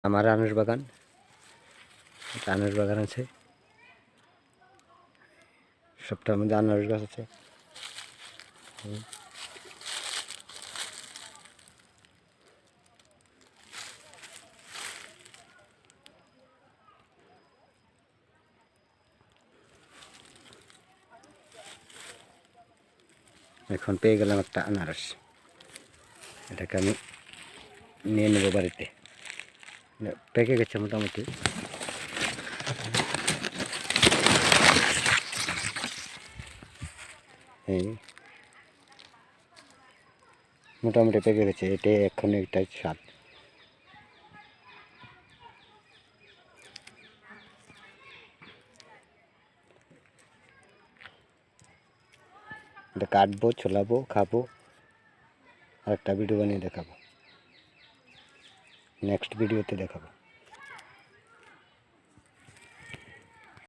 আমার আনারস বাগান, আনারস বাগান আছে, সবটার মধ্যে আনারস গাছ আছে। এখন পেয়ে গেলাম একটা আনারস, এটাকে আমি নিয়ে নেব বাড়িতে। পেকে গেছে মোটামুটি। এই মোটামুটি পেকে গেছে, এটা এখন একটা স্বাদ। এটা কাটবো, ছোলাবো, খাবো, আর একটা ভিডিও বানিয়ে দেখাবো, নেক্সট ভিডিওতে দেখাবো।